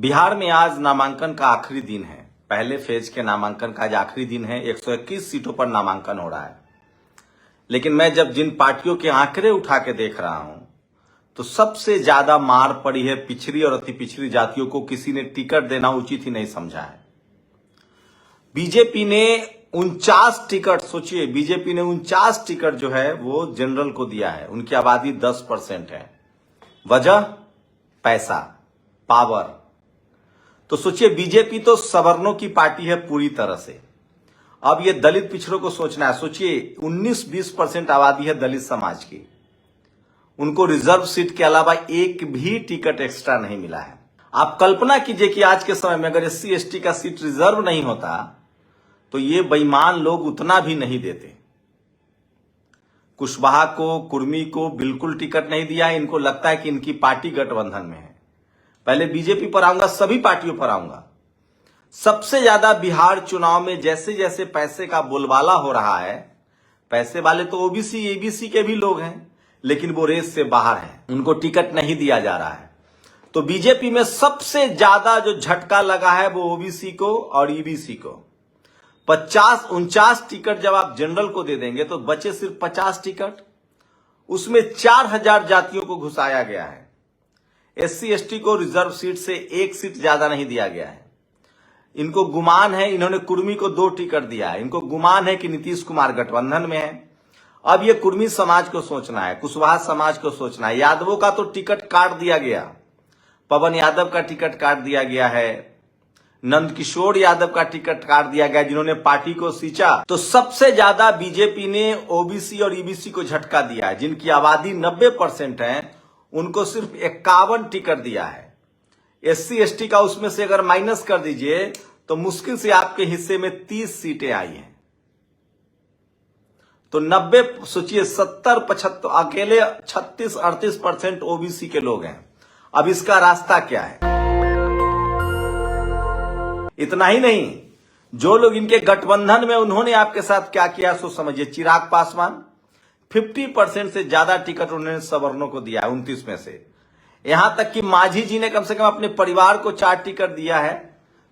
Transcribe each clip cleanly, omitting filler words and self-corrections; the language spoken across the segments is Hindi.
बिहार में आज नामांकन का आखिरी दिन है। पहले फेज के नामांकन का आज आखिरी दिन है। 121 सीटों पर नामांकन हो रहा है। लेकिन मैं जब जिन पार्टियों के आंकड़े उठा के देख रहा हूं तो सबसे ज्यादा मार पड़ी है पिछड़ी और अति पिछड़ी जातियों को। किसी ने टिकट देना उचित ही नहीं समझा है। बीजेपी ने 49 टिकट, सोचिए, बीजेपी ने 49 टिकट जो है वो जनरल को दिया है। उनकी आबादी 10% है। वजह पैसा, पावर। तो सोचिए, बीजेपी तो सवर्णों की पार्टी है पूरी तरह से। अब ये दलित पिछड़ों को सोचना है। सोचिए, 19-20% आबादी है दलित समाज की। उनको रिजर्व सीट के अलावा एक भी टिकट एक्स्ट्रा नहीं मिला है। आप कल्पना कीजिए कि आज के समय में अगर SC/ST का सीट रिजर्व नहीं होता तो ये बेईमान लोग उतना भी नहीं देते। कुशवाहा को, कुर्मी को बिल्कुल टिकट नहीं दिया। इनको लगता है कि इनकी पार्टी गठबंधन में है। पहले बीजेपी पर आऊंगा, सभी पार्टियों पर आऊंगा। सबसे ज्यादा बिहार चुनाव में जैसे जैसे पैसे का बोलबाला हो रहा है, पैसे वाले तो OBC, ABC के भी लोग हैं, लेकिन वो रेस से बाहर हैं। उनको टिकट नहीं दिया जा रहा है। तो बीजेपी में सबसे ज्यादा जो झटका लगा है वो OBC को और EBC को। 49 टिकट जब आप जनरल को दे देंगे तो बचे सिर्फ 50 टिकट। उसमें 4000 जातियों को घुसाया गया है। SC/ST को रिजर्व सीट से एक सीट ज्यादा नहीं दिया गया है। इनको गुमान है, इन्होंने कुर्मी को 2 टिकट दिया है। इनको गुमान है कि नीतीश कुमार गठबंधन में है। अब ये कुर्मी समाज को सोचना है, कुशवाहा समाज को सोचना है। यादवों का तो टिकट काट दिया गया। पवन यादव का टिकट काट दिया गया है। नंदकिशोर यादव का टिकट काट दिया गया, जिन्होंने पार्टी को सींचा। तो सबसे ज्यादा बीजेपी ने OBC और EBC को झटका दिया है। जिनकी आबादी 90% है, उनको सिर्फ 51 टिकट दिया है। SC/ST का उसमें से अगर माइनस कर दीजिए तो मुश्किल से आपके हिस्से में 30 सीटें आई हैं। तो 90, सोचिए, 70-75 अकेले 36-38% OBC के लोग हैं। अब इसका रास्ता क्या है? इतना ही नहीं, जो लोग इनके गठबंधन में, उन्होंने आपके साथ क्या किया सो समझिए। चिराग पासवान 50% से ज्यादा टिकट उन्होंने सवर्णों को दिया है, 29 में से। यहां तक कि मांझी जी ने कम से कम अपने परिवार को 4 टिकट दिया है।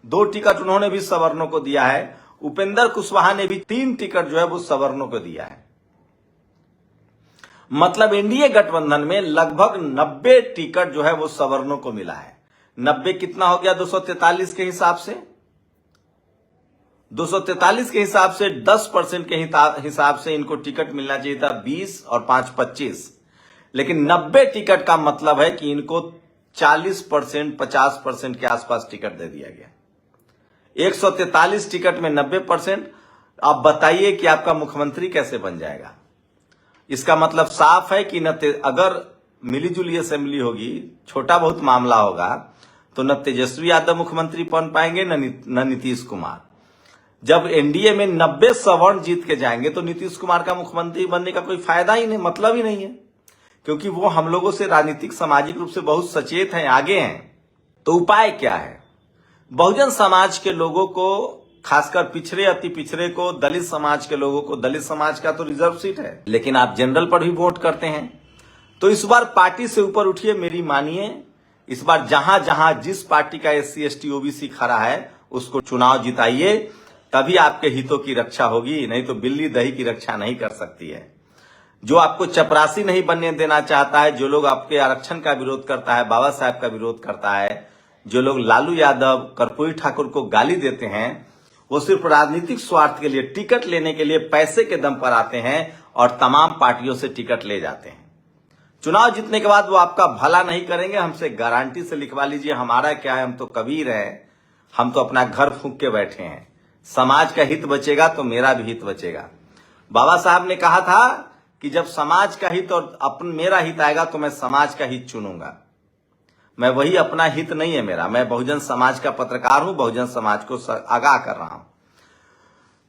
2 टिकट उन्होंने भी सवर्णों को दिया है। उपेंद्र कुशवाहा ने भी 3 टिकट जो है वो सवर्णों को दिया है। मतलब एनडीए गठबंधन में लगभग 90 टिकट जो है वो सवर्णों को मिला है। 90 कितना हो गया? 243 के हिसाब से 243 के हिसाब से 10% के हिसाब से इनको टिकट मिलना चाहिए था। 20 और 5 25, लेकिन 90 टिकट का मतलब है कि इनको 40%, 50% के आसपास टिकट दे दिया गया। 143 टिकट में 90%। आप बताइए कि आपका मुख्यमंत्री कैसे बन जाएगा? इसका मतलब साफ है कि अगर मिलीजुली असेंबली होगी, छोटा बहुत मामला होगा, तो न तेजस्वी यादव मुख्यमंत्री बन पाएंगे न नीतीश कुमार। जब एनडीए में 90 सवर्ण जीत के जाएंगे तो नीतीश कुमार का मुख्यमंत्री बनने का कोई फायदा ही नहीं, मतलब ही नहीं है, क्योंकि वो हम लोगों से राजनीतिक सामाजिक रूप से बहुत सचेत हैं, आगे हैं। तो उपाय क्या है? बहुजन समाज के लोगों को, खासकर पिछड़े अति पिछड़े को, दलित समाज के लोगों को, दलित समाज का तो रिजर्व सीट है, लेकिन आप जनरल पर भी वोट करते हैं। तो इस बार पार्टी से ऊपर उठिए, मेरी मानिए। इस बार जहां जहां जिस पार्टी का SC/ST OBC खड़ा है उसको चुनाव जिताइए, तभी आपके हितों की रक्षा होगी। नहीं तो बिल्ली दही की रक्षा नहीं कर सकती है। जो आपको चपरासी नहीं बनने देना चाहता है, जो लोग आपके आरक्षण का विरोध करता है, बाबा साहब का विरोध करता है, जो लोग लालू यादव, कर्पूरी ठाकुर को गाली देते हैं, वो सिर्फ राजनीतिक स्वार्थ के लिए, टिकट लेने के लिए पैसे के दम पर आते हैं और तमाम पार्टियों से टिकट ले जाते हैं। चुनाव जीतने के बाद वो आपका भला नहीं करेंगे। हमसे गारंटी से लिखवा लीजिए। हमारा क्या है, हम तो कबीर हैं, हम तो अपना घर फूंक के बैठे हैं। समाज का हित बचेगा तो मेरा भी हित बचेगा। बाबा साहब ने कहा था कि जब समाज का हित और मेरा हित आएगा तो मैं समाज का हित चुनूंगा। मैं वही, अपना हित नहीं है मेरा। मैं बहुजन समाज का पत्रकार हूं, बहुजन समाज को आगाह कर रहा हूं।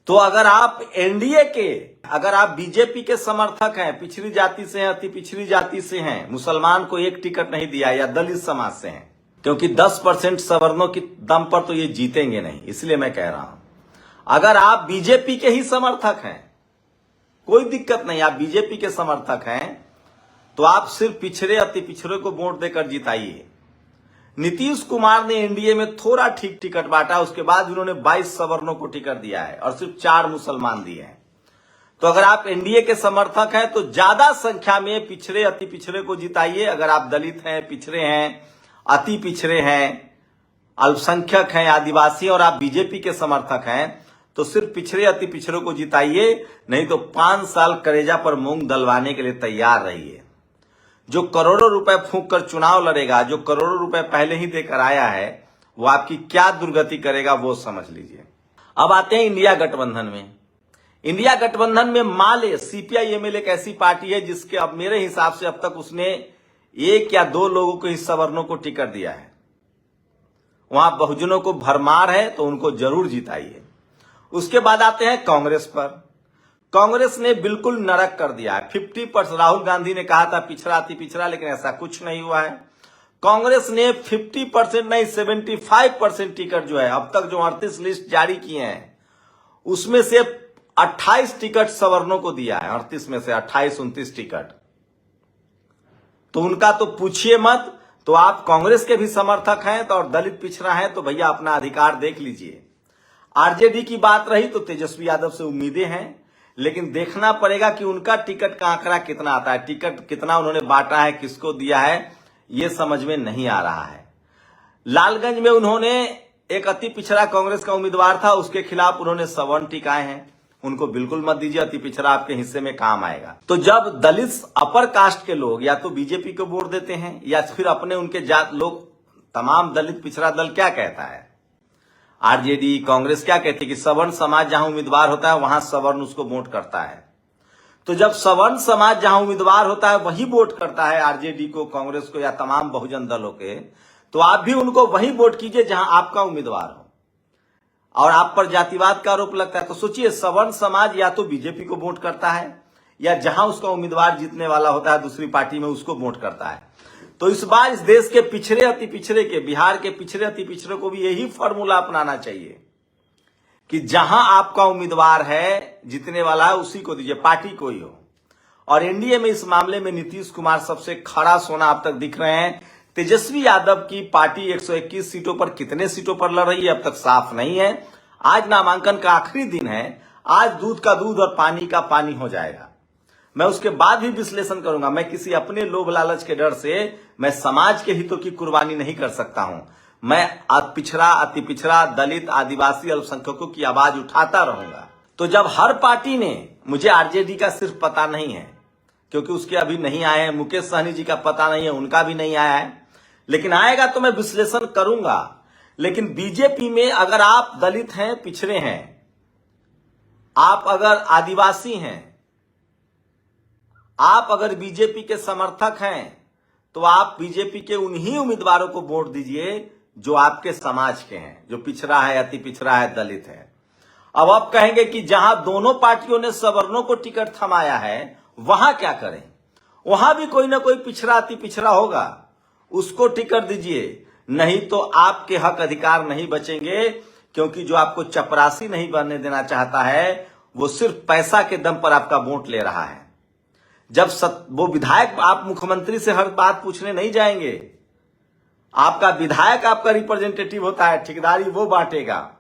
तो अगर आप एनडीए के, अगर आप बीजेपी के समर्थक हैं, पिछड़ी जाति से हैं, अति पिछड़ी जाति से हैं, मुसलमान को एक टिकट नहीं दिया, या दलित समाज से हैं, क्योंकि 10% सवर्णों की दम पर तो ये जीतेंगे नहीं, इसलिए मैं कह रहा हूं। अगर आप बीजेपी के ही समर्थक हैं, कोई दिक्कत नहीं, आप बीजेपी के समर्थक हैं, तो आप सिर्फ पिछड़े अति पिछड़े को वोट देकर जिताइए। नीतीश कुमार ने एनडीए में थोड़ा ठीक टिकट बांटा, उसके बाद उन्होंने 22 सवर्णों को टिकट दिया है और सिर्फ 4 मुसलमान दिए हैं। तो अगर आप एनडीए के समर्थक हैं तो ज्यादा संख्या में पिछड़े अति पिछड़े को जिताइए। अगर आप दलित हैं, पिछड़े हैं, अति पिछड़े हैं, अल्पसंख्यक हैं, आदिवासी और आप बीजेपी के समर्थक हैं तो सिर्फ पिछड़े अति पिछड़े को जिताइए, नहीं तो 5 साल करेजा पर मूंग दलवाने के लिए तैयार रहिए। जो करोड़ों रुपए फूंक कर चुनाव लड़ेगा, जो करोड़ों रुपए पहले ही देकर आया है, वो आपकी क्या दुर्गति करेगा वो समझ लीजिए। अब आते हैं इंडिया गठबंधन में। इंडिया गठबंधन में माले सीपीआई-एमएल एक ऐसी पार्टी है जिसके अब मेरे हिसाब से अब तक उसने 1 या 2 लोगों को ही सवर्णों को टिकट दिया है। वहां बहुजनों को भरमार है तो उनको जरूर जिताइए। उसके बाद आते हैं कांग्रेस पर। कांग्रेस ने बिल्कुल नरक कर दिया है। 50% राहुल गांधी ने कहा था पिछड़ा अति पिछड़ा, लेकिन ऐसा कुछ नहीं हुआ है। कांग्रेस ने 50% नहीं 75% टिकट जो है अब तक जो 38 लिस्ट जारी किए हैं उसमें से 28 टिकट सवर्णों को दिया है। 38 में से 28-29 टिकट, तो उनका तो पूछिए मत। तो आप कांग्रेस के भी समर्थक हैं तो और दलित पिछड़ा है तो भैया अपना अधिकार देख लीजिए। आरजेडी की बात रही तो तेजस्वी यादव से उम्मीदें हैं, लेकिन देखना पड़ेगा कि उनका टिकट का आंकड़ा कितना आता है, टिकट कितना उन्होंने बांटा है, किसको दिया है, यह समझ में नहीं आ रहा है। लालगंज में उन्होंने एक अति पिछड़ा कांग्रेस का उम्मीदवार था, उसके खिलाफ उन्होंने सवर्ण टिकाए हैं। उनको बिल्कुल मत दीजिए, अति पिछड़ा आपके हिस्से में काम आएगा। तो जब दलित अपर कास्ट के लोग या तो बीजेपी को वोट देते हैं या फिर अपने उनके जात लोग, तमाम दलित पिछड़ा दल क्या कहता है, आरजेडी कांग्रेस क्या कहती है कि सवर्ण समाज जहां उम्मीदवार होता है वहां सवर्ण उसको वोट करता है। तो जब सवर्ण समाज जहां उम्मीदवार होता है वही वोट करता है आरजेडी को, कांग्रेस को या तमाम बहुजन दलों के, तो आप भी उनको वही वोट कीजिए जहां आपका उम्मीदवार हो। और आप पर जातिवाद का आरोप लगता है तो सोचिए, सवर्ण समाज या तो बीजेपी को वोट करता है या जहां उसका उम्मीदवार जीतने वाला होता है दूसरी पार्टी में उसको वोट करता है। तो इस बार इस देश के पिछड़े अति पिछड़े के, बिहार के पिछड़े अति पिछड़े को भी यही फॉर्मूला अपनाना चाहिए कि जहां आपका उम्मीदवार है जीतने वाला है उसी को दीजिए, पार्टी कोई हो। और एनडीए में इस मामले में नीतीश कुमार सबसे खरा सोना अब तक दिख रहे हैं। तेजस्वी यादव की पार्टी 121 सीटों पर कितने सीटों पर लड़ रही है अब तक साफ नहीं है। आज नामांकन का आखिरी दिन है, आज दूध का दूध और पानी का पानी हो जाएगा। मैं उसके बाद भी विश्लेषण करूंगा। मैं किसी अपने लोभ लालच के डर से मैं समाज के हितों की कुर्बानी नहीं कर सकता हूं। मैं पिछड़ा अति पिछड़ा दलित आदिवासी अल्पसंख्यकों की आवाज उठाता रहूंगा। तो जब हर पार्टी ने, मुझे आरजेडी का सिर्फ पता नहीं है क्योंकि उसके अभी नहीं आए हैं, मुकेश सहनी जी का पता नहीं है, उनका भी नहीं आया है, लेकिन आएगा तो मैं विश्लेषण करूंगा। लेकिन बीजेपी में अगर आप दलित हैं, पिछड़े हैं, आप अगर आदिवासी हैं, आप अगर बीजेपी के समर्थक हैं तो आप बीजेपी के उन्हीं उम्मीदवारों को वोट दीजिए जो आपके समाज के हैं, जो पिछड़ा है, अति पिछड़ा है, दलित है। अब आप कहेंगे कि जहां दोनों पार्टियों ने सवर्णों को टिकट थमाया है वहां क्या करें? वहां भी कोई ना कोई पिछड़ा अति पिछड़ा होगा, उसको टिकट दीजिए, नहीं तो आपके हक अधिकार नहीं बचेंगे। क्योंकि जो आपको चपरासी नहीं बनने देना चाहता है वो सिर्फ पैसा के दम पर आपका वोट ले रहा है। जब वो विधायक, आप मुख्यमंत्री से हर बात पूछने नहीं जाएंगे, आपका विधायक आपका रिप्रेजेंटेटिव होता है, ठेकेदारी वो बांटेगा,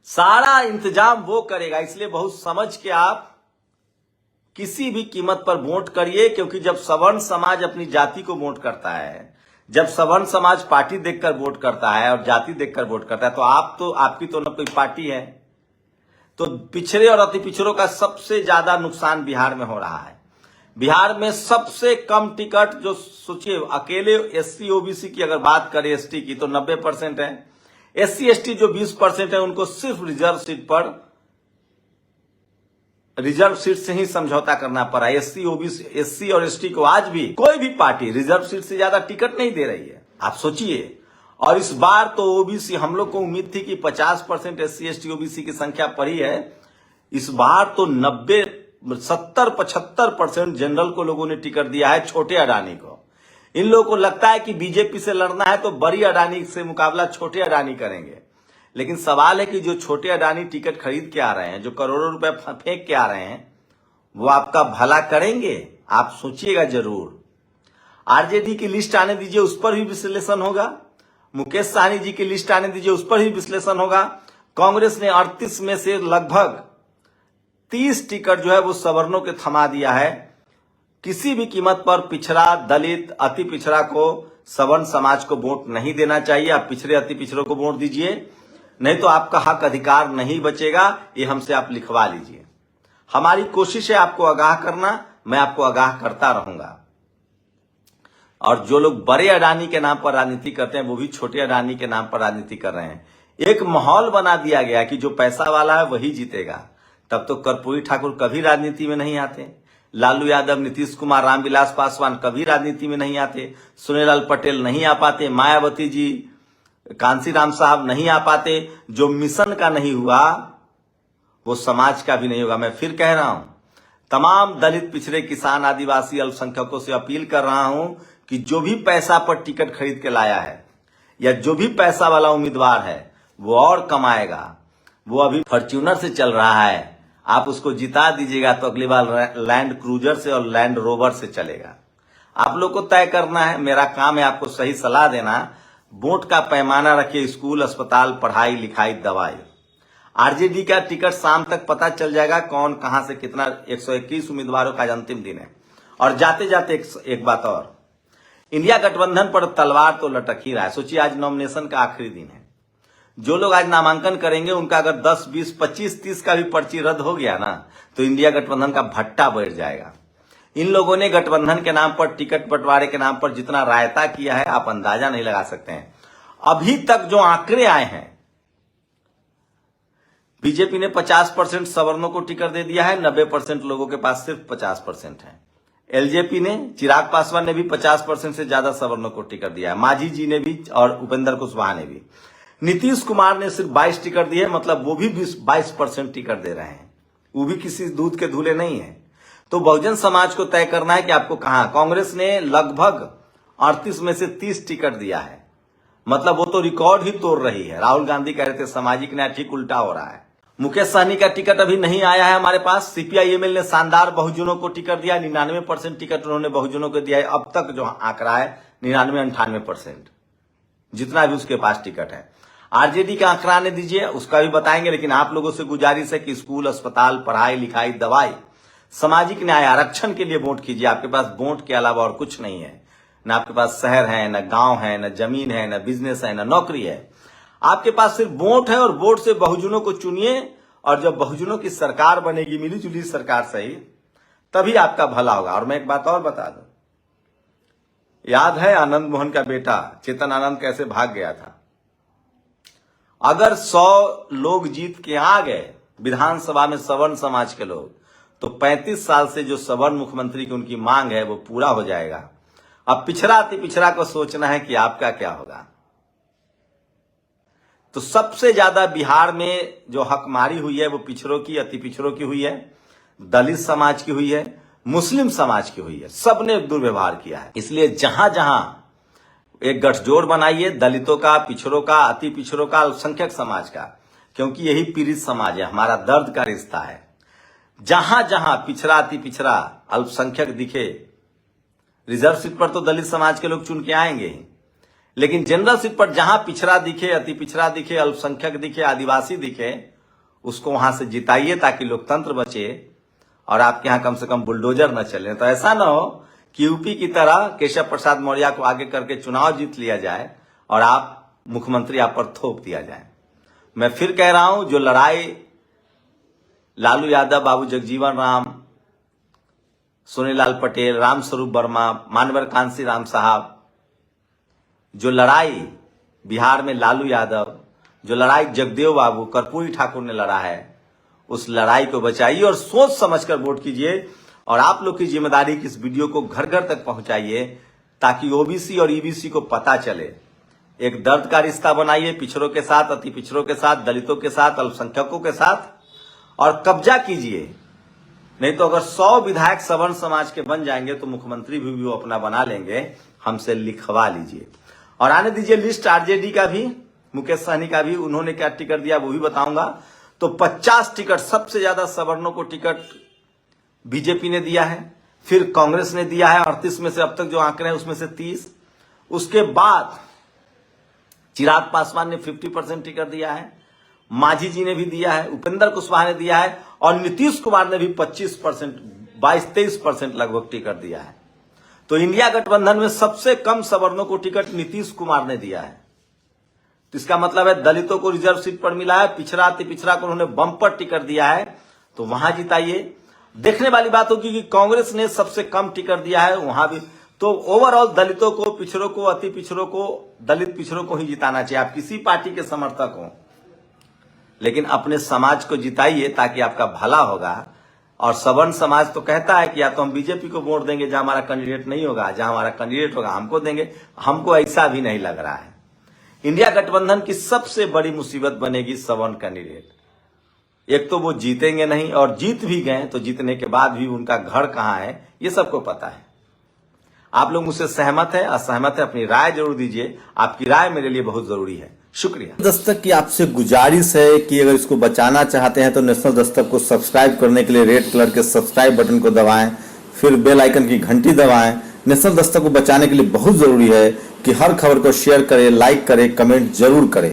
सारा इंतजाम वो करेगा। इसलिए बहुत समझ के आप किसी भी कीमत पर वोट करिए। क्योंकि जब सवर्ण समाज अपनी जाति को वोट करता है, जब सवर्ण समाज पार्टी देखकर वोट करता है और जाति देखकर वोट करता है, तो आपकी तो न कोई पार्टी है। तो पिछड़े और अति पिछड़ों का सबसे ज्यादा नुकसान बिहार में हो रहा है। बिहार में सबसे कम टिकट, जो सोचिए अकेले एससी ओबीसी की अगर बात करें, एसटी की तो 90% है। एससी एसटी जो 20% है उनको सिर्फ रिजर्व सीट से ही समझौता करना पड़ा। एससी और एसटी को आज भी कोई भी पार्टी रिजर्व सीट से ज्यादा टिकट नहीं दे रही है, आप सोचिए। और इस बार तो ओबीसी, हम लोग को उम्मीद थी कि 50% एससी एसटी ओबीसी की संख्या पड़ी है, इस बार तो 90, 70, 75% जनरल को लोगों ने टिकट दिया है, छोटे अडानी को। इन लोगों को लगता है कि बीजेपी से लड़ना है तो बड़ी अडानी से मुकाबला छोटे अडानी करेंगे। लेकिन सवाल है कि जो छोटे अडानी टिकट खरीद के आ रहे हैं, जो करोड़ों रुपए फेंक के आ रहे हैं, वो आपका भला करेंगे? आप सोचिएगा जरूर। आरजेडी की लिस्ट आने दीजिए, उस पर भी विश्लेषण होगा। मुकेश सहनी जी की लिस्ट आने दीजिए, उस पर भी विश्लेषण होगा। कांग्रेस ने 38 में से लगभग 30 टिकट जो है वो सवर्णों के थमा दिया है। किसी भी कीमत पर पिछड़ा, दलित, अति पिछड़ा को, सवर्ण समाज को वोट नहीं देना चाहिए। आप पिछड़े, अति पिछड़ों को वोट दीजिए, नहीं तो आपका हक अधिकार नहीं बचेगा। ये हमसे आप लिखवा लीजिए। हमारी कोशिश है आपको आगाह करना, मैं आपको आगाह करता रहूंगा। और जो लोग बड़े अडानी के नाम पर राजनीति करते हैं वो भी छोटे अडानी के नाम पर राजनीति कर रहे हैं। एक माहौल बना दिया गया कि जो पैसा वाला है वही जीतेगा। तब तो कर्पूरी ठाकुर कभी राजनीति में नहीं आते, लालू यादव, नीतीश कुमार, रामविलास पासवान कभी राजनीति में नहीं आते, सुनीलाल पटेल नहीं आ पाते, मायावती जी, कांसीराम साहब नहीं आ पाते। जो मिशन का नहीं हुआ वो समाज का भी नहीं होगा। मैं फिर कह रहा हूं, तमाम दलित, पिछड़े, किसान, आदिवासी, अल्पसंख्यकों से अपील कर रहा हूं कि जो भी पैसा पर टिकट खरीद के लाया है या जो भी पैसा वाला उम्मीदवार है वो और कमाएगा। वो अभी फॉर्च्यूनर से चल रहा है, आप उसको जिता दीजिएगा तो अगली बार लैंड क्रूजर से और लैंड रोवर से चलेगा। आप लोग को तय करना है, मेरा काम है आपको सही सलाह देना। वोट का पैमाना रखिए, स्कूल, अस्पताल, पढ़ाई लिखाई, दवाई। आरजेडी का टिकट शाम तक पता चल जाएगा कौन कहां से कितना। 121 उम्मीदवारों का आज अंतिम दिन है। और जाते जाते एक बात और, इंडिया गठबंधन पर तलवार तो लटक ही रहा है। सोचिए आज नॉमिनेशन का आखिरी दिन है। जो लोग आज नामांकन करेंगे उनका अगर 10, 20, 25, 30 का भी पर्ची रद्द हो गया ना तो इंडिया गठबंधन का भट्टा बढ़ जाएगा। इन लोगों ने गठबंधन के नाम पर, टिकट बंटवारे के नाम पर जितना रायता किया है आप अंदाजा नहीं लगा सकते हैं। अभी तक जो आंकड़े आए हैं, बीजेपी ने 50% सवर्णों को टिकट दे दिया है, 90% लोगों के पास सिर्फ 50% है। एलजेपी ने, चिराग पासवान ने भी 50% से ज्यादा सवर्णों को टिकट दिया है, मांझी जी ने भी और उपेंद्र कुशवाहा ने भी। नीतीश कुमार ने सिर्फ 22 टिकट दिए, मतलब वो भी 22% टिकट दे रहे हैं। वो भी किसी दूध के धुले नहीं है। तो बहुजन समाज को तय करना है कि आपको कहां। कांग्रेस ने लगभग 38 में से 30 टिकट दिया है, मतलब वो तो रिकॉर्ड ही तोड़ रही है। राहुल गांधी कह रहे थे सामाजिक न्याय, ठीक उल्टा हो रहा है। मुकेश सहनी का टिकट अभी नहीं आया है हमारे पास। सीपीआईएमएल ने शानदार बहुजनों को टिकट दिया, 99% टिकट उन्होंने बहुजनों को दिया है। अब तक जो आंकड़ा है 99-98%, जितना भी उसके पास टिकट है। आरजेडी का आंकड़ा आने दीजिए, उसका भी बताएंगे। लेकिन आप लोगों से गुजारिश है कि स्कूल, अस्पताल, पढ़ाई लिखाई, दवाई, सामाजिक न्याय, आरक्षण के लिए वोट कीजिए। आपके पास वोट के अलावा और कुछ नहीं है। न आपके पास शहर है, न गांव है, न जमीन है, न बिजनेस है, न नौकरी है। आपके पास सिर्फ वोट है और वोट से बहुजनों को चुनिए। और जब बहुजनों की सरकार बनेगी, मिली जुली सरकार सही, तभी आपका भला होगा। और मैं एक बात और बता दूं, याद है आनंद मोहन का बेटा चेतन आनंद कैसे भाग गया था? अगर 100 लोग जीत के आ गए विधानसभा में, सवर्ण समाज के लोग, तो 35 साल से जो सवर्ण मुख्यमंत्री की उनकी मांग है वो पूरा हो जाएगा। अब पिछड़ा, अति पिछड़ा को सोचना है कि आपका क्या होगा। तो सबसे ज्यादा बिहार में जो हकमारी हुई है वो पिछड़ों की, अति पिछड़ों की हुई है, दलित समाज की हुई है, मुस्लिम समाज की हुई है। सबने दुर्व्यवहार किया है। इसलिए जहां जहां एक गठजोड़ बनाइए, दलितों का, पिछड़ों का, अति पिछड़ों का, अल्पसंख्यक समाज का, क्योंकि यही पीड़ित समाज है, हमारा दर्द का रिश्ता है। जहां जहां पिछड़ा, अति पिछड़ा, अल्पसंख्यक दिखे, रिजर्व सीट पर तो दलित समाज के लोग चुन के आएंगे ही, लेकिन जनरल सीट पर जहां पिछड़ा दिखे, अति पिछड़ा दिखे, अल्पसंख्यक दिखे, आदिवासी दिखे, उसको वहां से जिताइए ताकि लोकतंत्र बचे और आपके यहां कम से कम बुलडोजर न चले। तो ऐसा ना हो कि यूपी की तरह केशव प्रसाद मौर्य को आगे करके चुनाव जीत लिया जाए और आप मुख्यमंत्री आप पर थोप दिया जाए। मैं फिर कह रहा हूं, जो लड़ाई लालू यादव, बाबू जगजीवन राम, सोनीलाल पटेल, रामस्वरूप वर्मा, मानवर कांसीराम साहब, जो लड़ाई बिहार में लालू यादव, जो लड़ाई जगदेव बाबू, कर्पूरी ठाकुर ने लड़ा है, उस लड़ाई को बचाइए और सोच समझकर वोट कीजिए। और आप लोग की जिम्मेदारी कि इस वीडियो को घर घर तक पहुंचाइए ताकि ओबीसी और ईबीसी को पता चले। एक दर्द का रिश्ता बनाइए पिछड़ों के साथ, अति पिछड़ों के साथ, दलितों के साथ, अल्पसंख्यकों के साथ, और कब्जा कीजिए। नहीं तो अगर 100 विधायक सवर्ण समाज के बन जाएंगे तो मुख्यमंत्री भी वो अपना बना लेंगे। हमसे लिखवा लीजिए और आने दीजिए लिस्ट आरजेडी का भी, मुकेश सहनी का भी। उन्होंने क्या टिकट दिया वो भी बताऊंगा। तो 50 टिकट, सबसे ज्यादा सवर्णों को टिकट बीजेपी ने दिया है। फिर कांग्रेस ने दिया है 38 में से, अब तक जो आंकड़े हैं उसमें से 30। उसके बाद चिराग पासवान ने 50% टिकट दिया है, मांझी जी ने भी दिया है, उपेंद्र कुशवाहा ने दिया है और नीतीश कुमार ने भी 25%, 22-23% लगभग टिकट दिया है। तो इंडिया गठबंधन में सबसे कम सवर्णों को टिकट नीतीश कुमार ने दिया है। तो इसका मतलब है दलितों को रिजर्व सीट पर मिला है, पिछड़ा अति पिछड़ा को उन्होंने बम्पर टिकट दिया है, तो वहां जिताइए। देखने वाली बात होगी कि कांग्रेस ने सबसे कम टिकट दिया है, वहां भी तो ओवरऑल दलितों को, पिछड़ों को, अति पिछड़ों को, दलित पिछड़ों को ही जिताना चाहिए। आप किसी पार्टी के समर्थक हो, लेकिन अपने समाज को जिताइए ताकि आपका भला होगा। और सवर्ण समाज तो कहता है कि या तो हम बीजेपी को वोट देंगे जहां हमारा कैंडिडेट नहीं होगा, जहां हमारा कैंडिडेट होगा हमको देंगे। हमको ऐसा भी नहीं लग रहा है। इंडिया गठबंधन की सबसे बड़ी मुसीबत बनेगी सवर्ण कैंडिडेट। एक तो वो जीतेंगे नहीं, और जीत भी गए तो जीतने के बाद भी उनका घर कहां है ये सबको पता है। आप लोग मुझसे सहमत है, असहमत है, अपनी राय जरूर दीजिए। आपकी राय मेरे लिए बहुत जरूरी है। शुक्रिया। दस्तक की आपसे गुजारिश है कि अगर इसको बचाना चाहते हैं तो नेशनल दस्तक को सब्सक्राइब करने के लिए रेड कलर के सब्सक्राइब बटन को दबाएं, फिर बेल आइकन की घंटी दबाएं। नेशनल दस्तक को बचाने के लिए बहुत जरूरी है कि हर खबर को शेयर करें, लाइक करें, कमेंट जरूर करें।